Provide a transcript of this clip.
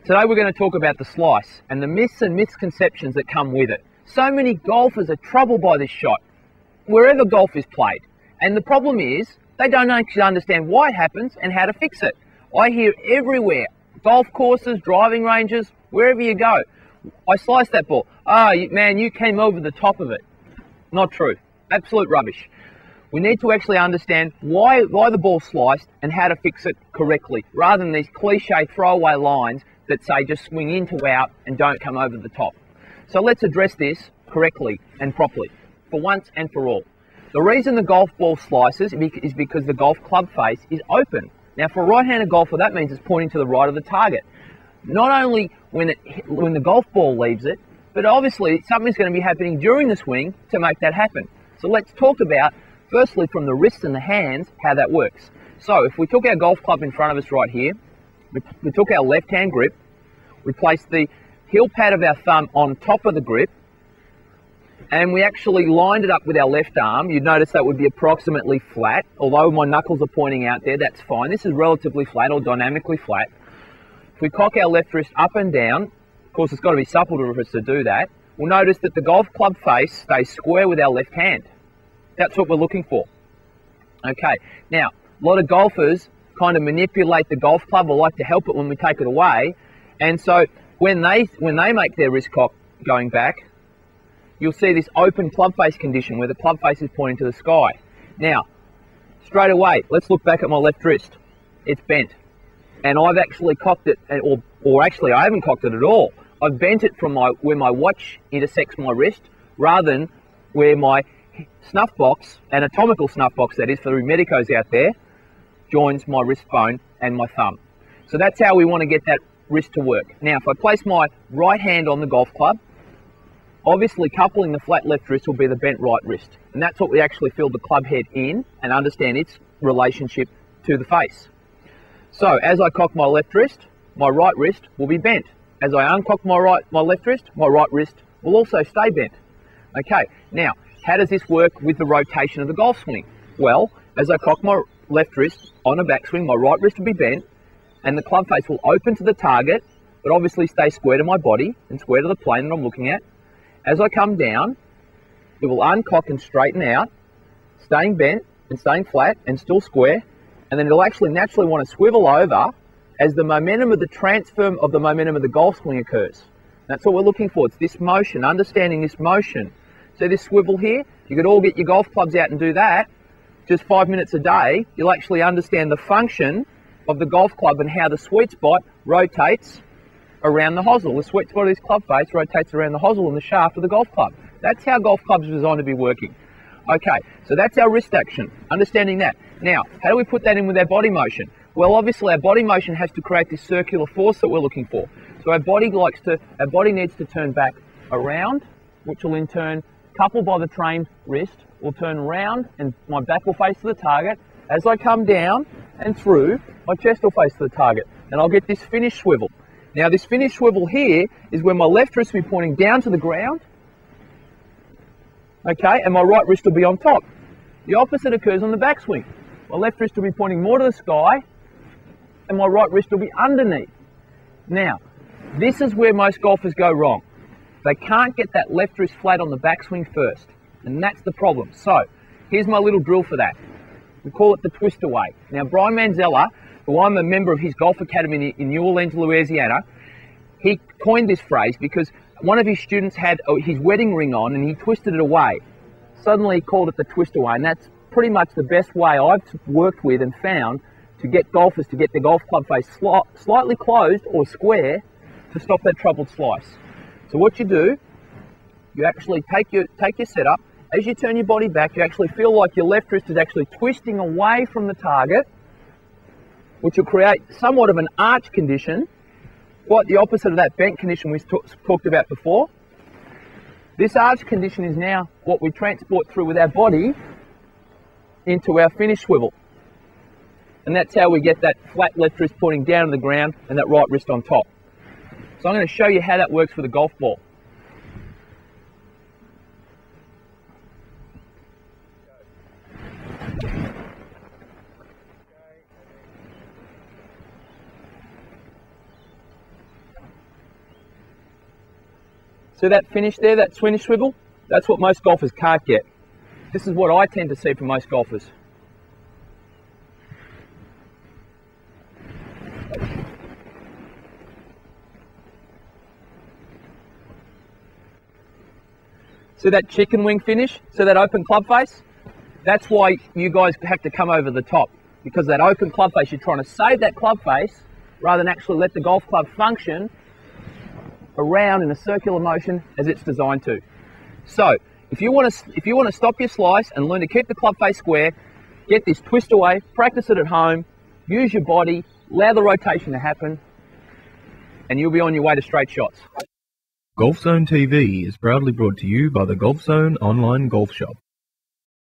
Today we're going to talk about the slice and the myths and misconceptions that come with it. So many golfers are troubled by this shot, wherever golf is played. And the problem is, they don't actually understand why it happens and how to fix it. I hear everywhere, golf courses, driving ranges, wherever you go, I sliced that ball. Man, you came over the top of it. Not true. Absolute rubbish. We need to actually understand why the ball's sliced and how to fix it correctly, rather than these cliche throwaway lines that say just swing in to out and don't come over the top. So let's address this correctly and properly, for once and for all. The reason the golf ball slices is because the golf club face is open. Now for a right-handed golfer, that means it's pointing to the right of the target. Not only when the golf ball leaves it, but obviously something's going to be happening during the swing to make that happen. So let's talk about, firstly from the wrists and the hands, how that works. So if we took our golf club in front of us right here, we took our left-hand grip, we placed the heel pad of our thumb on top of the grip, and we actually lined it up with our left arm. You'd notice that would be approximately flat. Although my knuckles are pointing out there, that's fine. This is relatively flat or dynamically flat. If we cock our left wrist up and down, of course it's got to be supple for us to do that, we'll notice that the golf club face stays square with our left hand. That's what we're looking for. Okay, now a lot of golfers kind of manipulate the golf club or like to help it when we take it away, and so when they make their wrist cock going back, you'll see this open club face condition where the club face is pointing to the sky. Now, straight away, let's look back at my left wrist. It's bent. And I've actually cocked it, or actually I haven't cocked it at all. I've bent it from where my watch intersects my wrist, rather than where my snuff box, anatomical snuff box that is for the medicos out there, joins my wrist bone and my thumb. So that's how we want to get that wrist to work. Now, if I place my right hand on the golf club, obviously coupling the flat left wrist will be the bent right wrist. And that's what we actually feel the club head in and understand its relationship to the face. So as I cock my left wrist, my right wrist will be bent. As I uncock my left wrist, my right wrist will also stay bent. Okay, now, how does this work with the rotation of the golf swing? Well, as I cock my left wrist on a backswing, my right wrist will be bent, and the club face will open to the target, but obviously stay square to my body and square to the plane that I'm looking at. As I come down, it will uncock and straighten out, staying bent and staying flat and still square, and then it'll actually naturally want to swivel over as the momentum of the transfer of the momentum of the golf swing occurs. That's what we're looking for. It's this motion, understanding this motion. So this swivel here, you could all get your golf clubs out and do that. Just 5 minutes a day, you'll actually understand the function of the golf club and how the sweet spot rotates around the hosel. The sweet spot of this club face rotates around the hosel and the shaft of the golf club. That's how golf clubs are designed to be working. Okay, so that's our wrist action, understanding that. Now, how do we put that in with our body motion? Well, obviously our body motion has to create this circular force that we're looking for. So our body needs to turn back around, which will in turn, coupled by the trained wrist, will turn round and my back will face to the target. As I come down and through, my chest will face to the target, and I'll get this finish swivel. Now this finish swivel here is where my left wrist will be pointing down to the ground, okay, and my right wrist will be on top. The opposite occurs on the backswing. My left wrist will be pointing more to the sky, and my right wrist will be underneath. Now, this is where most golfers go wrong. They can't get that left wrist flat on the backswing first, and that's the problem. So, here's my little drill for that. We call it the twist away. Now, Brian Manzella, who I'm a member of his golf academy in New Orleans, Louisiana, he coined this phrase because one of his students had his wedding ring on and he twisted it away. Suddenly he called it the twist away, and that's pretty much the best way I've worked with and found to get golfers to get the golf club face slightly closed or square to stop that troubled slice. So what you do, you actually take your setup. As you turn your body back, you actually feel like your left wrist is actually twisting away from the target, which will create somewhat of an arch condition, quite the opposite of that bent condition we talked about before. This arch condition is now what we transport through with our body into our finish swivel. And that's how we get that flat left wrist pointing down to the ground and that right wrist on top. So I'm going to show you how that works with a golf ball. See that finish there, that finish swivel? That's what most golfers can't get. This is what I tend to see from most golfers. See that chicken wing finish? See that open club face? That's why you guys have to come over the top, because that open club face, you're trying to save that club face rather than actually let the golf club function around in a circular motion as it's designed to. So if you want to stop your slice and learn to keep the club face square, get this twist away, practice it at home, use your body, allow the rotation to happen, and you'll be on your way to straight shots. Golf Zone TV is proudly brought to you by the Golf Zone online golf shop.